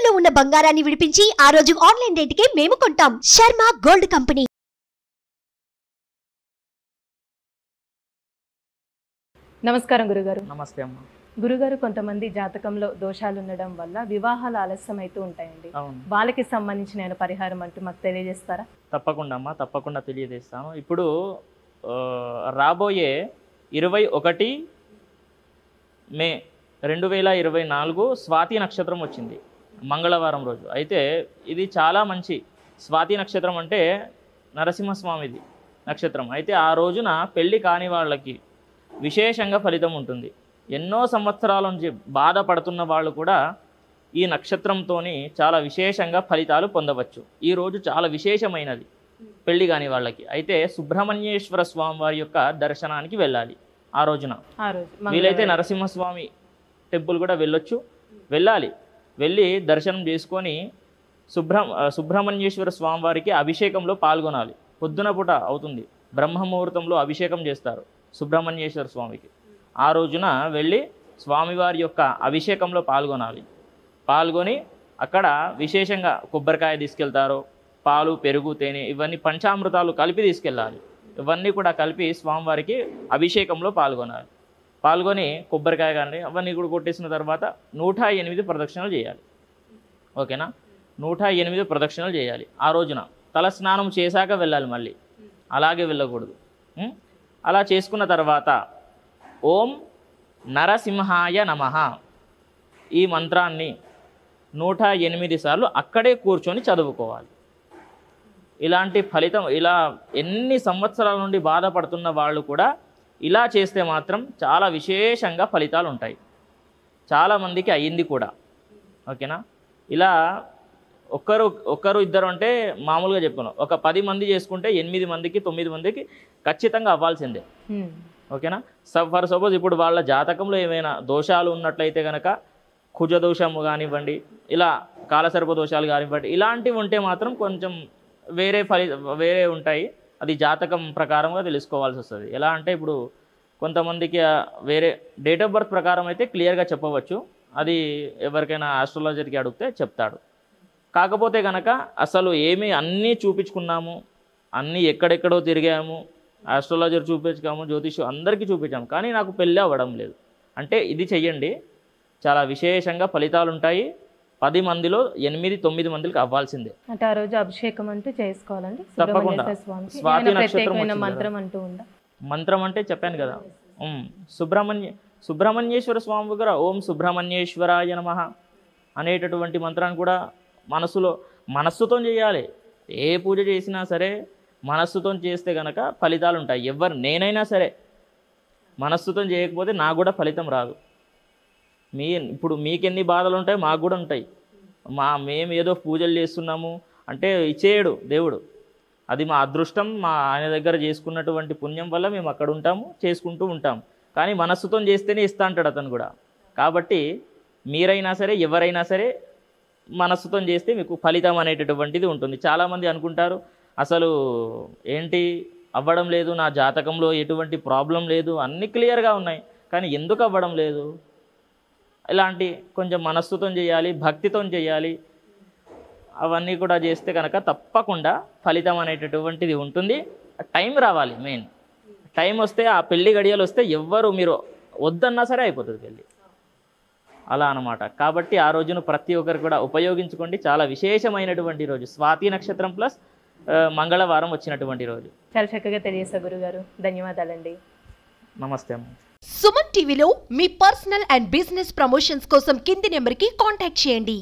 తాకట్టులో ఉన్న బంగారాన్ని విడిపించి ఆ రోజు ఆన్లైన్ రేటుకే మేము కొంటాం. Sharma gold company. నమస్కారం గురుగారు. నమస్తే అమ్మ. గురుగారు, కొంతమంది జాతకంలో దోషాలు ఉండడం వల్ల వివాహాలు ఆలస్యం అవుతూ ఉంటాయండి. వాళ్ళకి సంబంధించిన పరిహారం అంటూ మాకు తెలియజేస్తారా? తప్పకుండా అమ్మ, తప్పకుండా తెలియజేస్తాను. ఇప్పుడు రాబోయే 21 మే 2024 స్వాతి నక్షత్రం వచ్చింది, మంగళవారం రోజు. అయితే ఇది చాలా మంచి స్వాతి నక్షత్రం, అంటే నరసింహస్వామిది నక్షత్రం. అయితే ఆ రోజున పెళ్ళి కాని వాళ్ళకి విశేషంగా ఫలితం ఉంటుంది. ఎన్నో సంవత్సరాల నుంచి బాధపడుతున్న వాళ్ళు కూడా ఈ నక్షత్రంతో చాలా విశేషంగా ఫలితాలు పొందవచ్చు. ఈరోజు చాలా విశేషమైనది పెళ్ళి కాని వాళ్ళకి. అయితే సుబ్రహ్మణ్యేశ్వర స్వామి వారి యొక్క దర్శనానికి వెళ్ళాలి ఆ రోజున. వీలైతే నరసింహస్వామి టెంపుల్ కూడా వెళ్ళి దర్శనం చేసుకొని సుబ్రహ్మణ్యేశ్వర స్వామి వారికి అభిషేకంలో పాల్గొనాలి. పొద్దున పూట అవుతుంది, బ్రహ్మముహూర్తంలో అభిషేకం చేస్తారు సుబ్రహ్మణ్యేశ్వర స్వామికి. ఆ రోజున వెళ్ళి స్వామివారి యొక్క అభిషేకంలో పాల్గొని అక్కడ విశేషంగా కొబ్బరికాయ తీసుకెళ్తారు, పాలు, పెరుగు, తేనె, ఇవన్నీ పంచామృతాలు కలిపి తీసుకెళ్ళాలి. ఇవన్నీ కూడా కలిపి స్వామివారికి అభిషేకంలో పాల్గొని కొబ్బరికాయ కానీ అవన్నీ కూడా కొట్టేసిన తర్వాత 108 ప్రదక్షిణలు చేయాలి. ఓకేనా? 108 ప్రదక్షిణలు చేయాలి ఆ రోజున. తల స్నానం చేశాక వెళ్ళాలి, మళ్ళీ అలాగే వెళ్ళకూడదు. అలా చేసుకున్న తర్వాత ఓం నరసింహాయ నమః ఈ మంత్రాన్ని 108 సార్లు అక్కడే కూర్చొని చదువుకోవాలి. ఇలాంటి ఫలితం, ఇలా ఎన్ని సంవత్సరాల నుండి బాధపడుతున్న వాళ్ళు కూడా ఇలా చేస్తే మాత్రం చాలా విశేషంగా ఫలితాలు ఉంటాయి. చాలామందికి అయ్యింది కూడా. ఓకేనా? ఇలా ఒక్కరు ఇద్దరు అంటే మామూలుగా చెప్పుకున్నాం. ఒక 10 మంది చేసుకుంటే 8 మందికి 9 మందికి ఖచ్చితంగా అవ్వాల్సిందే. ఓకేనా? ఫర్ సపోజ్ ఇప్పుడు వాళ్ళ జాతకంలో ఏమైనా దోషాలు ఉన్నట్లయితే కనుక, కుజ దోషము కానివ్వండి, ఇలా కాలసర్ప దోషాలు కానివ్వండి, ఇలాంటివి ఉంటే మాత్రం కొంచెం వేరే ఉంటాయి. అది జాతకం ప్రకారంగా తెలుసుకోవాల్సి వస్తుంది. ఎలా అంటే ఇప్పుడు కొంతమందికి వేరే డేట్ ఆఫ్ బర్త్ ప్రకారం అయితే క్లియర్గా చెప్పవచ్చు. అది ఎవరికైనా ఆస్ట్రాలజర్కి అడిగితే చెప్తాడు. కాకపోతే కనుక అసలు అన్నీ చూపించుకున్నాము, అన్నీ ఎక్కడెక్కడో తిరిగాము, ఆస్ట్రాలజర్ చూపించాము, జ్యోతిషం అందరికీ చూపించాము, కానీ నాకు పెళ్ళి అవ్వడం లేదు అంటే ఇది చెయ్యండి, చాలా విశేషంగా ఫలితాలు ఉంటాయి. 10 మందిలో 8-9 మందికి అవ్వాల్సిందే. అంటే ఆ రోజు అభిషేకం అంటూ చేసుకోవాలండి. తప్పకుండా. స్వాతి నక్షత్రం మంత్రం అంటే చెప్పాను కదా, సుబ్రహ్మణ్యేశ్వర స్వామి దగ్గర ఓం సుబ్రహ్మణ్యేశ్వరాయ నమః అనేటటువంటి మంత్రాన్ని కూడా మనస్సుతో చేయాలి. ఏ పూజ చేసినా సరే మనస్సుతో చేస్తే కనుక ఫలితాలు ఉంటాయి. నేనైనా సరే మనస్సుతో చేయకపోతే నాకు కూడా ఫలితం రాదు. ఇప్పుడు మీకెన్ని బాధలు ఉంటాయి, మాకు కూడా ఉంటాయి. మేము ఏదో పూజలు చేస్తున్నాము అంటే ఇచ్చేయడు దేవుడు, అది మా అదృష్టం. ఆయన దగ్గర చేసుకున్నటువంటి పుణ్యం వల్ల మేము అక్కడ ఉంటాము, చేసుకుంటూ ఉంటాము. కానీ మనస్సుతో చేస్తేనే ఇస్తా అంటాడు అతను కూడా. కాబట్టి మీరైనా సరే ఎవరైనా సరే మనస్సుతో చేస్తే మీకు ఫలితం అనేటటువంటిది ఉంటుంది. చాలామంది అనుకుంటారు అసలు ఏంటి అవ్వడం లేదు, నా జాతకంలో ఎటువంటి ప్రాబ్లం లేదు, అన్నీ క్లియర్గా ఉన్నాయి, కానీ ఎందుకు అవ్వడం లేదు? ఇలాంటి కొంచెం మనస్సుతో చేయాలి, భక్తితో చేయాలి. అవన్నీ కూడా చేస్తే కనుక తప్పకుండా ఫలితం అనేటటువంటిది ఉంటుంది. టైం రావాలి, మెయిన్ టైం వస్తే, ఆ పెళ్లి గడియలు వస్తే మీరు వద్దన్నా సరే అయిపోతుంది పెళ్ళి, అలా అన్నమాట. కాబట్టి ఆ రోజును ప్రతి ఒక్కరు కూడా ఉపయోగించుకోండి. చాలా విశేషమైనటువంటి రోజు, స్వాతి నక్షత్రం ప్లస్ మంగళవారం వచ్చినటువంటి రోజు. చాలా చక్కగా తెలియజేశారు గురుగారు, ధన్యవాదాలండి. నమస్తే అమ్మ. సుమన్ టీవీలో మీ పర్సనల్ అండ్ బిజినెస్ ప్రమోషన్స్ కోసం కింది నెంబర్కి కాంటాక్ట్ చేయండి.